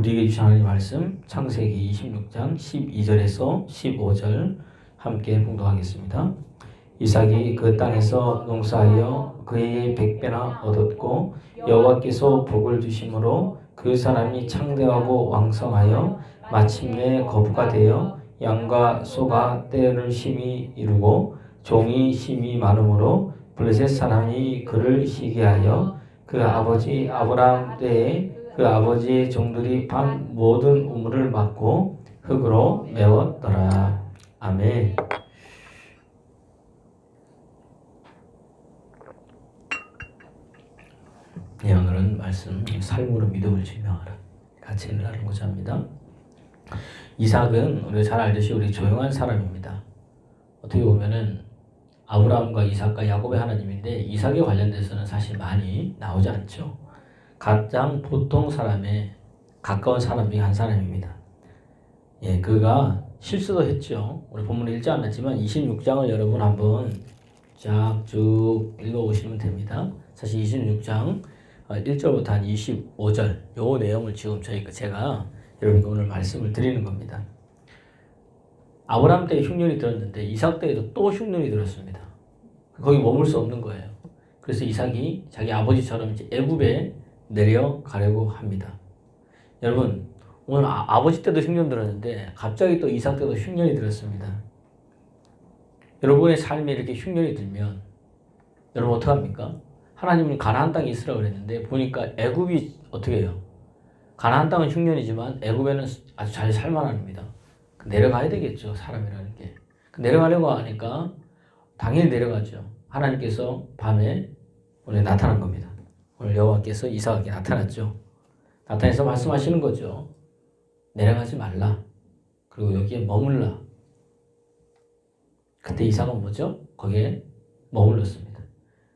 우리에게 주신 하나님의 말씀 창세기 26장 12절에서 15절 함께 봉독하겠습니다. 이삭이 그 땅에서 농사하여 그에게 100배나 얻었고 여호와께서 복을 주심으로 그 사람이 창대하고 왕성하여 마침내 거부가 되어 양과 소가 떼를 심히 이루고 종이 심히 많음으로 블레셋 사람이 그를 시기하여 그 아버지 아브라함 때에 그 아버지의 종들이 판 모든 우물을 막고 흙으로 메웠더라. 아멘. 네, 오늘은 말씀 삶으로 믿음을 증명하라 같이 나누고자 합니다. 이삭은 우리가 잘 알듯이 우리 조용한 사람입니다. 어떻게 보면은 아브라함과 이삭과 야곱의 하나님인데 이삭에 관련돼서는 사실 많이 나오지 않죠. 가장 보통 사람의 가까운 사람 중에 한 사람입니다. 예, 그가 실수도 했죠. 우리 본문을 읽지 않았지만 26장을 여러분 한번 쫙 쭉 읽어보시면 됩니다. 사실 26장 1절부터 한 25절 요 내용을 지금 제가 여러분께 오늘 말씀을 드리는 겁니다. 아브라함 때 흉년이 들었는데 이삭 때에도 또 흉년이 들었습니다. 거기 머물 수 없는 거예요. 그래서 이삭이 자기 아버지처럼 이제 애굽에 내려가려고 합니다. 여러분 오늘 아버지 때도 흉년 들었는데 갑자기 또 이삭 때도 흉년이 들었습니다. 여러분의 삶에 이렇게 흉년이 들면 여러분 어떡합니까? 하나님은 가나안 땅에 있으라고 그랬는데 보니까 애굽이 어떻게 해요? 가나안 땅은 흉년이지만 애굽에는 아주 잘 살만합니다. 내려가야 되겠죠. 사람이라는 게. 내려가려고 하니까 당연히 내려가죠. 하나님께서 밤에 오늘 나타난 겁니다. 오늘 여호와께서 이삭에게 나타났죠. 나타나서 말씀하시는 거죠. 내려가지 말라. 그리고 여기에 머물라. 그때 이삭은 뭐죠? 거기에 머물렀습니다.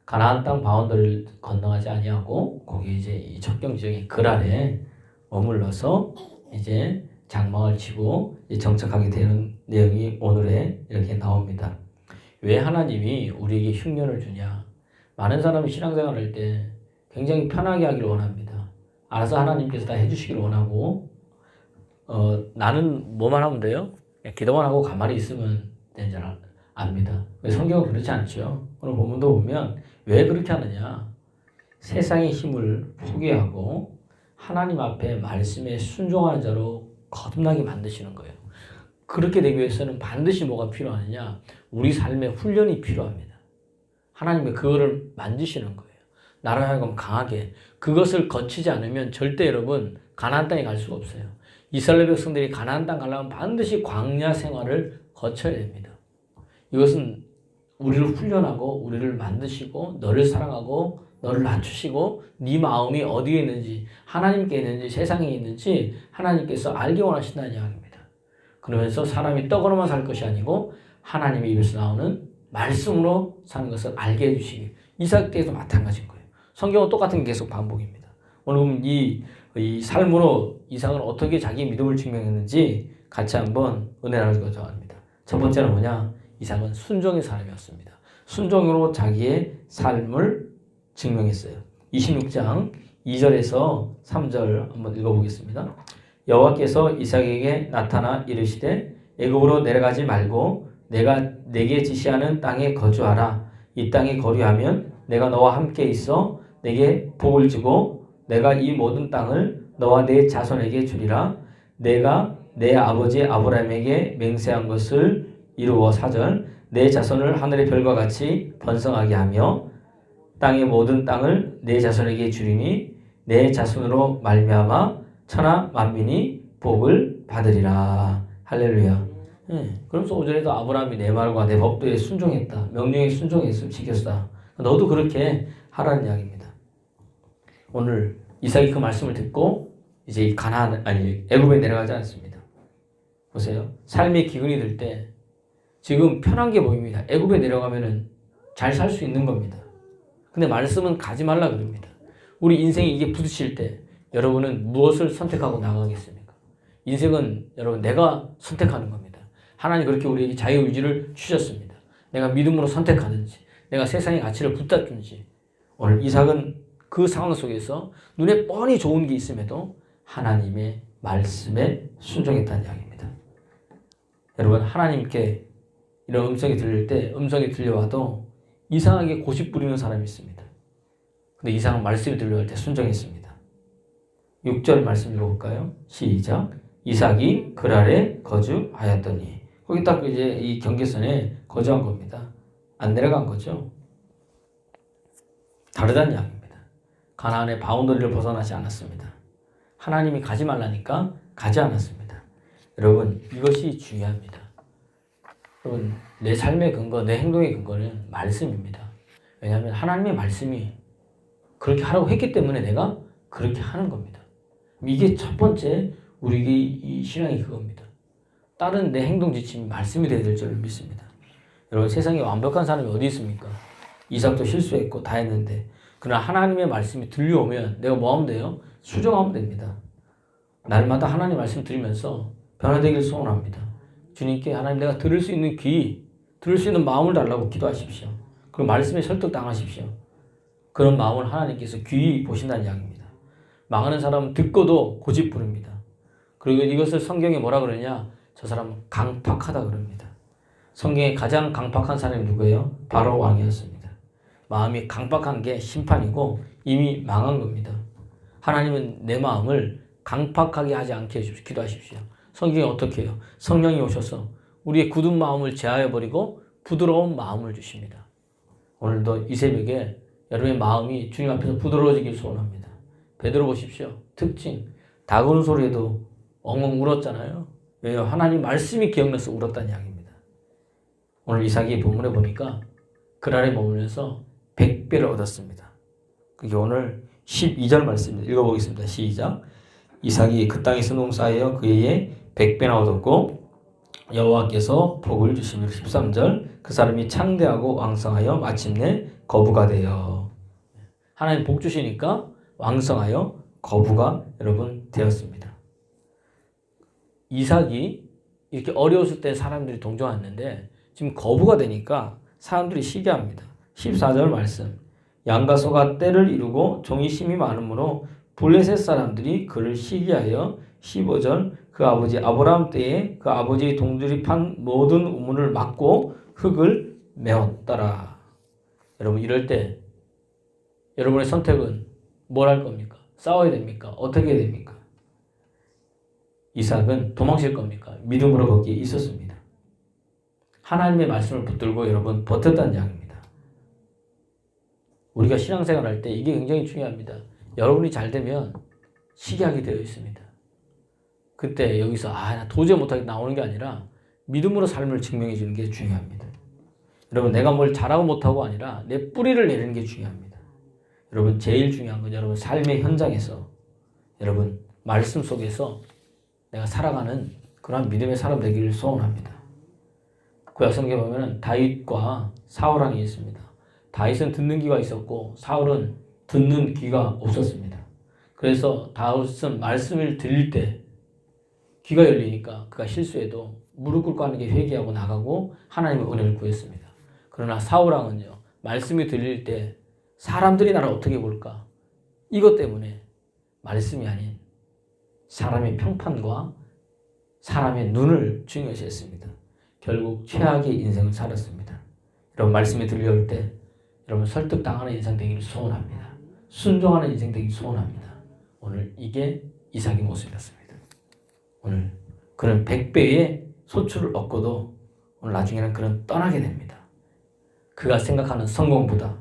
가나안 땅 바운더리를 건너가지 아니하고 거기 이제 이 적경 지역의 글 아래 머물러서 이제 장막을 치고 정착하게 되는 내용이 오늘에 이렇게 나옵니다. 왜 하나님이 우리에게 흉년을 주냐? 많은 사람이 신앙생활을 할 때 굉장히 편하게 하기를 원합니다. 알아서 하나님께서 다 해주시기를 원하고 나는 뭐만 하면 돼요? 기도만 하고 가만히 있으면 되는 줄 압니다. 성경은 그렇지 않죠. 오늘 본문도 보면 왜 그렇게 하느냐? 세상의 힘을 포기하고 하나님 앞에 말씀에 순종하는 자로 거듭나게 만드시는 거예요. 그렇게 되기 위해서는 반드시 뭐가 필요하느냐? 우리 삶의 훈련이 필요합니다. 하나님이 그거를 만드시는 거예요. 나로 하여금 강하게. 그것을 거치지 않으면 절대 여러분 가나안 땅에 갈 수가 없어요. 이스라엘 백성들이 가나안 땅 가려면 반드시 광야 생활을 거쳐야 됩니다. 이것은 우리를 훈련하고 우리를 만드시고 너를 사랑하고 너를 낮추시고 네 마음이 어디에 있는지 하나님께 있는지 세상에 있는지 하나님께서 알기 원하신다는 이야기입니다. 그러면서 사람이 떡으로만 살 것이 아니고 하나님의 입에서 나오는 말씀으로 사는 것을 알게 해주시기. 이삭 때도 마찬가지인 거예요. 성경은 똑같은 게 계속 반복입니다. 오늘 이 삶으로 이삭은 어떻게 자기 믿음을 증명했는지 같이 한번 은혜 나누고자 합니다. 첫 번째는 뭐냐? 이삭은 순종의 사람이었습니다. 순종으로 자기의 삶을 증명했어요. 26장 2절에서 3절 한번 읽어보겠습니다. 여호와께서 이삭에게 나타나 이르시되 애굽으로 내려가지 말고 내가 내게 지시하는 땅에 거주하라. 이 땅에 거류하면 내가 너와 함께 있어 내게 복을 주고 내가 이 모든 땅을 너와 내 자손에게 주리라. 내가 내 아버지 아브라함에게 맹세한 것을 이루어 4절 내 자손을 하늘의 별과 같이 번성하게 하며 땅의 모든 땅을 내 자손에게 주리니 내 자손으로 말미암아 천하 만민이 복을 받으리라. 할렐루야. 그러면서 5절에도 아브라함이 내 말과 내 법도에 순종했다. 명령에 순종했음 지켰다. 너도 그렇게 하라는 이야기입니다. 오늘 이삭이 그 말씀을 듣고 이제 애굽에 내려가지 않습니다. 보세요. 삶의 기근이 들 때 지금 편한 게 보입니다. 애굽에 내려가면은 잘 살 수 있는 겁니다. 근데 말씀은 가지 말라 그럽니다. 우리 인생이 이게 부딪힐 때 여러분은 무엇을 선택하고 나가겠습니까? 인생은 여러분 내가 선택하는 겁니다. 하나님 그렇게 우리에게 자유의지를 주셨습니다. 내가 믿음으로 선택하든지 내가 세상의 가치를 붙잡든지. 오늘 이삭은 그 상황 속에서 눈에 뻔히 좋은 게 있음에도 하나님의 말씀에 순종했다는 이야기입니다. 여러분 하나님께 이런 음성이 들릴 때 음성이 들려와도 이상하게 고집 부리는 사람이 있습니다. 근데 이상한 말씀이 들려올 때 순종했습니다. 6절 말씀 읽어볼까요? 시작. 이삭이 그랄에 거주하였더니 거기 딱 이제 이 경계선에 거주한 겁니다. 안 내려간 거죠. 다르다는 이야기입니다. 가나안의 바운더리를 벗어나지 않았습니다. 하나님이 가지 말라니까 가지 않았습니다. 여러분 이것이 중요합니다. 여러분 내 삶의 근거, 내 행동의 근거는 말씀입니다. 왜냐하면 하나님의 말씀이 그렇게 하라고 했기 때문에 내가 그렇게 하는 겁니다. 이게 첫 번째 우리에게 이 신앙이 그겁니다. 다른 내 행동 지침이 말씀이 되어야 될 줄 믿습니다. 여러분 세상에 완벽한 사람이 어디 있습니까? 이삭도 실수했고 다 했는데 그러나 하나님의 말씀이 들려오면 내가 뭐 하면 돼요? 수정하면 됩니다. 날마다 하나님 말씀 들으면서 변화되길 소원합니다. 주님께 하나님 내가 들을 수 있는 귀, 들을 수 있는 마음을 달라고 기도하십시오. 그리고 말씀에 설득당하십시오. 그런 마음을 하나님께서 귀히 보신다는 이야기입니다. 망하는 사람은 듣고도 고집 부릅니다. 그리고 이것을 성경에 뭐라 그러냐? 저 사람은 강팍하다 그럽니다. 성경에 가장 강팍한 사람이 누구예요? 바로 왕이었습니다. 마음이 강팍한 게 심판이고 이미 망한 겁니다. 하나님은 내 마음을 강팍하게 하지 않게 해주십시오. 기도하십시오. 성경이 어떻게 해요? 성령이 오셔서 우리의 굳은 마음을 제하여버리고 부드러운 마음을 주십니다. 오늘도 이 새벽에 여러분의 마음이 주님 앞에서 부드러워지길 소원합니다. 베드로 보십시오. 특징. 다구는 소리에도 엉엉 울었잖아요. 왜요? 하나님 말씀이 기억나서 울었다는 이야기입니다. 오늘 이삭이 본문에 보니까 그랄에 머물면서 100배를 얻었습니다. 그게 오늘 12절 말씀입니다. 읽어보겠습니다. 시작. 이삭이 그 땅에서 농사하여 그 해에 100배나 얻었고 여호와께서 복을 주시며 13절 그 사람이 창대하고 왕성하여 마침내 거부가 되어 하나님 복 주시니까 왕성하여 거부가 여러분 되었습니다. 이삭이 이렇게 어려웠을 때 사람들이 동정했는데 지금 거부가 되니까 사람들이 시기합니다. 14절 말씀 양과 소가 떼를 이루고 종이 심이 많으므로 블레셋 사람들이 그를 시기하여 15절 그 아버지 아브라함 때에 그 아버지의 동들이 판 모든 우물을 막고 흙을 메웠더라. 여러분 이럴 때 여러분의 선택은 뭘 할 겁니까? 싸워야 됩니까? 어떻게 해야 됩니까? 이삭은 도망칠 겁니까? 믿음으로 거기에 있었습니다. 하나님의 말씀을 붙들고 여러분 버텼다는 이야기입니다. 우리가 신앙생활 할 때 이게 굉장히 중요합니다. 여러분이 잘 되면 시기하게 되어 있습니다. 그때 여기서 나 도저히 못하게 나오는 게 아니라 믿음으로 삶을 증명해 주는 게 중요합니다. 여러분 내가 뭘 잘하고 못하고 아니라 내 뿌리를 내리는 게 중요합니다. 여러분 제일 중요한 건 여러분 삶의 현장에서 여러분 말씀 속에서 내가 살아가는 그런 믿음의 사람 되기를 소원합니다. 구약 성경에 보면 다윗과 사울왕이 있습니다. 다윗은 듣는 귀가 있었고 사울은 듣는 귀가 없었습니다. 그래서 다윗은 말씀을 들릴 때 귀가 열리니까 그가 실수해도 무릎 꿇고 하는 게 회개하고 나가고 하나님의 은혜를 구했습니다. 그러나 사울왕은요 말씀이 들릴 때 사람들이 나를 어떻게 볼까 이것 때문에 말씀이 아닌 사람의 평판과 사람의 눈을 중요시했습니다. 결국 최악의 인생을 살았습니다. 여러분 말씀이 들려올 때 여러분 설득당하는 인생 되기를 소원합니다. 순종하는 인생 되기를 소원합니다. 오늘 이게 이삭의 모습이었습니다. 오늘 그런 100배의 소출을 얻고도 오늘 나중에는 그는 떠나게 됩니다. 그가 생각하는 성공보다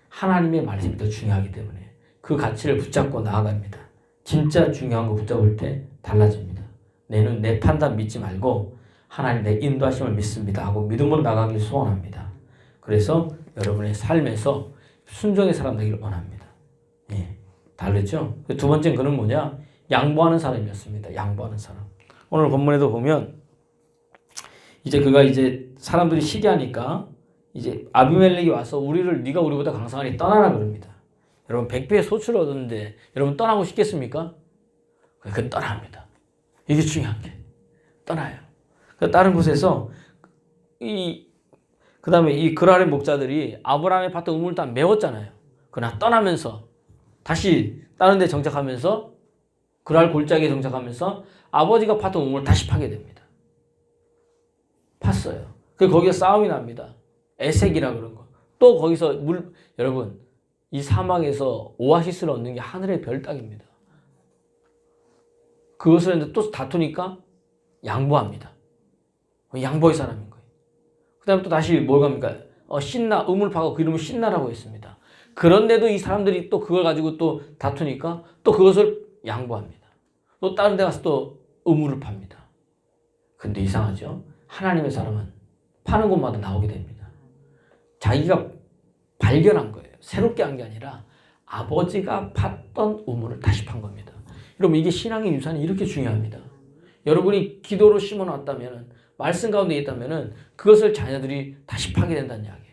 하나님의 말씀이 더 중요하기 때문에 그 가치를 붙잡고 나아갑니다. 진짜 중요한 거 붙잡을 때 달라집니다. 내 판단 믿지 말고 하나님 내 인도하심을 믿습니다 하고 믿음으로 나가길 소원합니다. 그래서 여러분의 삶에서 순종의 사람 되기를 원합니다. 예, 다르죠? 두 번째는 그는 뭐냐? 양보하는 사람이었습니다. 양보하는 사람. 오늘 본문에도 보면 이제 그가 이제 사람들이 시기하니까 이제 아비멜렉이 와서 네가 우리보다 강성하니 떠나라 그럽니다. 여러분 100배의 소출을 얻었는데 여러분 떠나고 싶겠습니까? 그건 떠납니다. 이게 중요한 게 떠나요. 다른 곳에서 그 다음에 이 그랄의 목자들이 아브라함의 밭에 우물을 다 메웠잖아요. 그러나 떠나면서 다시 다른 데 정착하면서 그랄 골짜기에 정착하면서 아버지가 팠던 우물을 다시 파게 됩니다. 팠어요. 그래서 거기서 싸움이 납니다. 에색이라 그런 거. 또 거기서 여러분, 이 사막에서 오아시스를 얻는 게 하늘의 별 따기입니다. 그것을 했는데 또 다투니까 양보합니다. 양보의 사람인 거예요. 그 다음에 또 다시 뭘 갑니까? 신나, 우물 파고 그 이름을 신나라고 했습니다. 그런데도 이 사람들이 또 그걸 가지고 또 다투니까 또 그것을 양보합니다. 또 다른 데 가서 또 우물을 팝니다. 근데 이상하죠? 하나님의 사람은 파는 곳마다 나오게 됩니다. 자기가 발견한 거예요. 새롭게 한 게 아니라 아버지가 팠던 우물을 다시 판 겁니다. 여러분, 이게 신앙의 유산이 이렇게 중요합니다. 여러분이 기도로 심어놨다면, 말씀 가운데 있다면 그것을 자녀들이 다시 파게 된다는 이야기예요.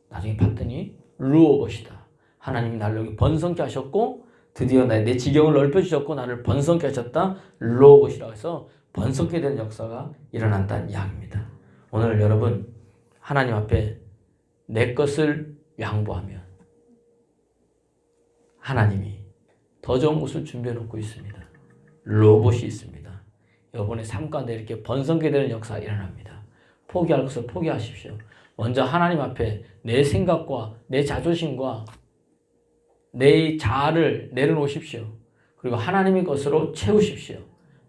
나중에 봤더니 루오봇이다. 하나님이 나를 여기 번성케 하셨고 드디어 내 지경을 넓혀주셨고 나를 번성케 하셨다. 루오봇이라고 해서 번성케 되는 역사가 일어난다는 이야기입니다. 오늘 여러분, 하나님 앞에 내 것을 양보하면 하나님이 더 좋은 것을 준비해 놓고 있습니다. 로봇이 있습니다. 여러분의 삶 가운데 이렇게 번성케 되는 역사가 일어납니다. 포기할 것을 포기하십시오. 먼저 하나님 앞에 내 생각과 내 자존심과 내 자아를 내려놓으십시오. 그리고 하나님의 것으로 채우십시오.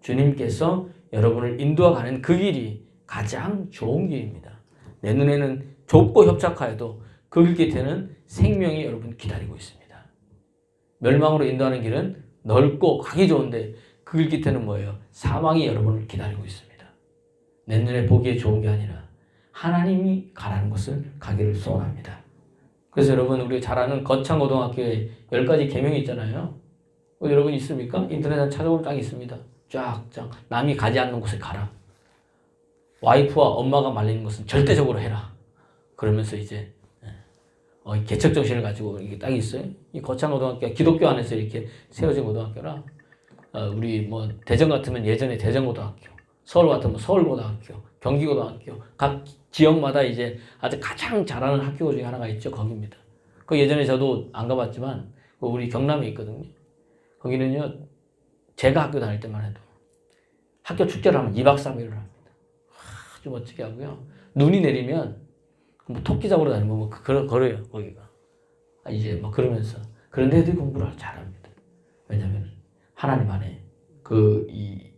주님께서 여러분을 인도하가는 그 길이 가장 좋은 길입니다. 내 눈에는 좁고 협착하여도 그 길 끝에는 생명이 여러분 기다리고 있습니다. 멸망으로 인도하는 길은 넓고 가기 좋은데 그 길 끝에는 뭐예요? 사망이 여러분을 기다리고 있습니다. 내 눈에 보기에 좋은 게 아니라 하나님이 가라는 곳을 가기를 소원합니다. 그래서 여러분, 우리가 잘 아는 거창고등학교에 10가지 계명이 있잖아요. 여러분 있습니까? 인터넷에 찾아보면 딱 있습니다. 쫙 남이 가지 않는 곳에 가라. 와이프와 엄마가 말리는 것은 절대적으로 해라. 그러면서 이제 개척 정신을 가지고 이게 딱 있어요. 이 거창고등학교가 기독교 안에서 이렇게 세워진 고등학교라, 우리 뭐 대전 같으면 예전에 대전고등학교, 서울 같으면 서울고등학교, 경기고등학교, 각 지역마다 이제 아주 가장 잘하는 학교 중에 하나가 있죠. 거기입니다. 그 예전에 저도 안 가봤지만 우리 경남에 있거든요. 거기는요, 제가 학교 다닐 때만 해도 학교 축제를 하면 2박 3일을 합니다. 아주 멋지게 하고요. 눈이 내리면 뭐 토끼 잡으러 다니면 뭐 걸어요, 거기가. 이제 뭐 그러면서. 그런데 애들이 공부를 잘합니다. 왜냐면 하나님 안에 이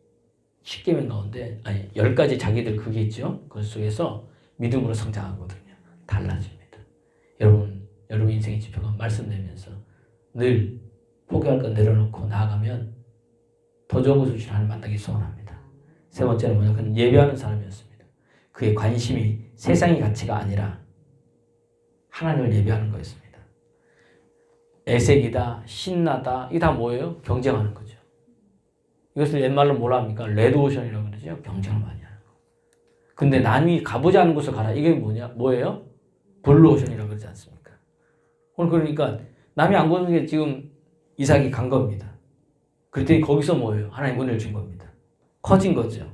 10계명 가운데 10가지 자기들 그게 있죠. 그 속에서 믿음으로 성장하거든요. 달라집니다. 여러분 인생의 지표가 말씀 내면서 늘 포기할 건 내려놓고 나아가면 더 좋은 것을 주신 하나님 만나기 소원합니다. 세 번째는 뭐냐? 그는 예배하는 사람이었습니다. 그의 관심이 세상의 가치가 아니라 하나님을 예배하는 거였습니다. 애색이다, 신나다, 이게 다 뭐예요? 경쟁하는 거죠. 이것을 옛말로 뭐라 합니까? 레드오션이라고 그러죠. 경쟁을 많이 하는 거. 근데 남이 가보지 않은 곳을 가라. 이게 뭐예요? 블루오션이라고 그러지 않습니까? 오늘 그러니까 남이 안 보는 게 지금 이삭이 간 겁니다. 그랬더니 거기서 뭐예요? 하나님 은혜를 준 겁니다. 커진 거죠.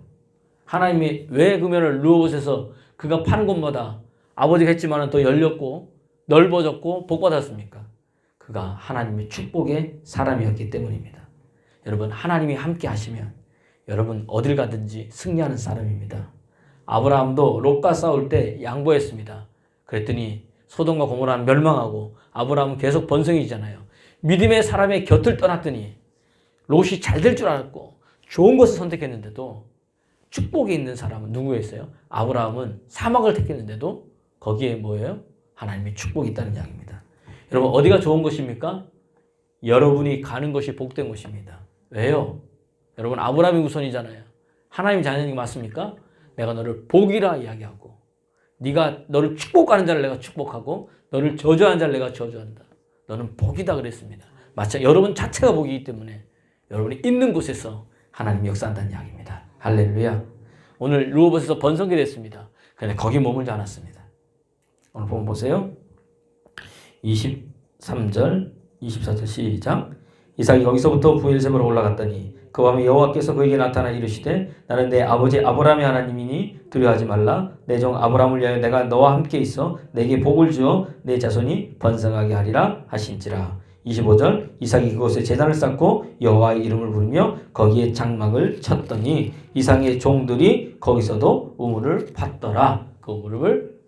하나님이 왜 그러면 루오봇에서 그가 파는 곳마다 아버지가 했지만 더 열렸고 넓어졌고 복받았습니까? 그가 하나님의 축복의 사람이었기 때문입니다. 여러분, 하나님이 함께 하시면 여러분 어딜 가든지 승리하는 사람입니다. 아브라함도 롯과 싸울 때 양보했습니다. 그랬더니 소돔과 고모라는 멸망하고 아브라함은 계속 번성해지잖아요. 믿음의 사람의 곁을 떠났더니 롯이 잘 될 줄 알았고 좋은 것을 선택했는데도 축복이 있는 사람은 누구였어요? 아브라함은 사막을 택했는데도 거기에 뭐예요? 하나님의 축복이 있다는 이야기입니다. 여러분, 어디가 좋은 것입니까? 여러분이 가는 것이 복된 것입니다. 왜요? 여러분, 아브라함이 우선이잖아요. 하나님 자녀인 게 맞습니까? 내가 너를 복이라 이야기하고 네가 너를 축복하는 자를 내가 축복하고 너를 저주하는 자를 내가 저주한다. 너는 복이다 그랬습니다. 마치 여러분 자체가 복이기 때문에 여러분이 있는 곳에서 하나님이 역사한다는 이야기입니다. 할렐루야. 오늘 루오봇에서 번성게 됐습니다. 그런데 거기 머물지 않았습니다. 오늘 보면 보세요. 23절, 24절 시작. 이삭이 거기서부터 부엘세바로 올라갔더니 그 밤에 여호와께서 그에게 나타나 이르시되 나는 내 아버지 아브라함의 하나님이니 두려워하지 말라. 내 종 아브라함을 위하여 내가 너와 함께 있어 내게 복을 주어 내 자손이 번성하게 하리라 하신지라. 25절 이삭이 그곳에 제단을 쌓고 여호와의 이름을 부르며 거기에 장막을 쳤더니 이삭의 종들이 거기서도 우물을 팠더라. 그 우물을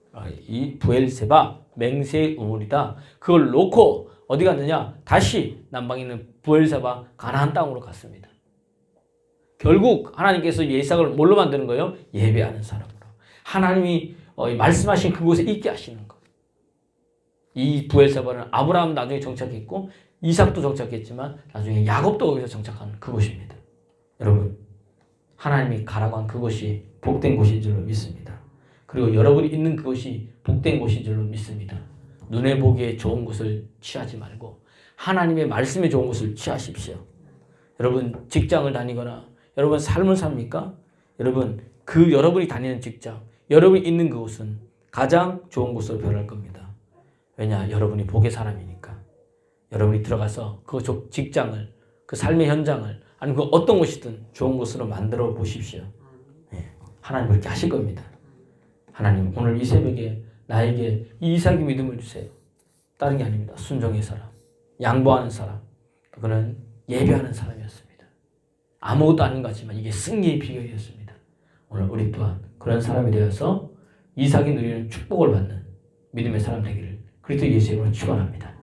이 부엘세바 맹세의 우물이다. 그걸 놓고 어디 갔느냐? 다시 남방에 있는 부엘세바 가나안 땅으로 갔습니다. 결국 하나님께서 이삭을 뭘로 만드는 거예요? 예배하는 사람으로. 하나님이 말씀하신 그곳에 있게 하시는 거. 이 부엘세바는 아브라함 나중에 정착했고 이삭도 정착했지만 나중에 야곱도 거기서 정착한 그곳입니다. 여러분, 하나님이 가라고 한 그곳이 복된 곳인 줄로 믿습니다. 그리고 여러분이 있는 그곳이 복된 곳인 줄로 믿습니다. 눈에 보기에 좋은 곳을 취하지 말고 하나님의 말씀에 좋은 곳을 취하십시오. 여러분 직장을 다니거나 여러분 삶을 삽니까? 여러분 그 여러분이 다니는 직장, 여러분이 있는 그곳은 가장 좋은 곳으로 변할 겁니다. 왜냐? 여러분이 복의 사람이니까. 여러분이 들어가서 그 직장을, 그 삶의 현장을 아니면 그 어떤 곳이든 좋은 곳으로 만들어 보십시오. 하나님 그렇게 하실 겁니다. 하나님 오늘 이 새벽에 나에게 이 이삭의 믿음을 주세요. 다른 게 아닙니다. 순종의 사람, 양보하는 사람, 그거는 예배하는 사람이었습니다. 아무것도 아닌 것 같지만 이게 승리의 비결이었습니다. 오늘 우리 또한 그런 사람이 되어서 이삭이 누리는 축복을 받는 믿음의 사람 되기를 그리스도 예수의 이름으로 축원합니다.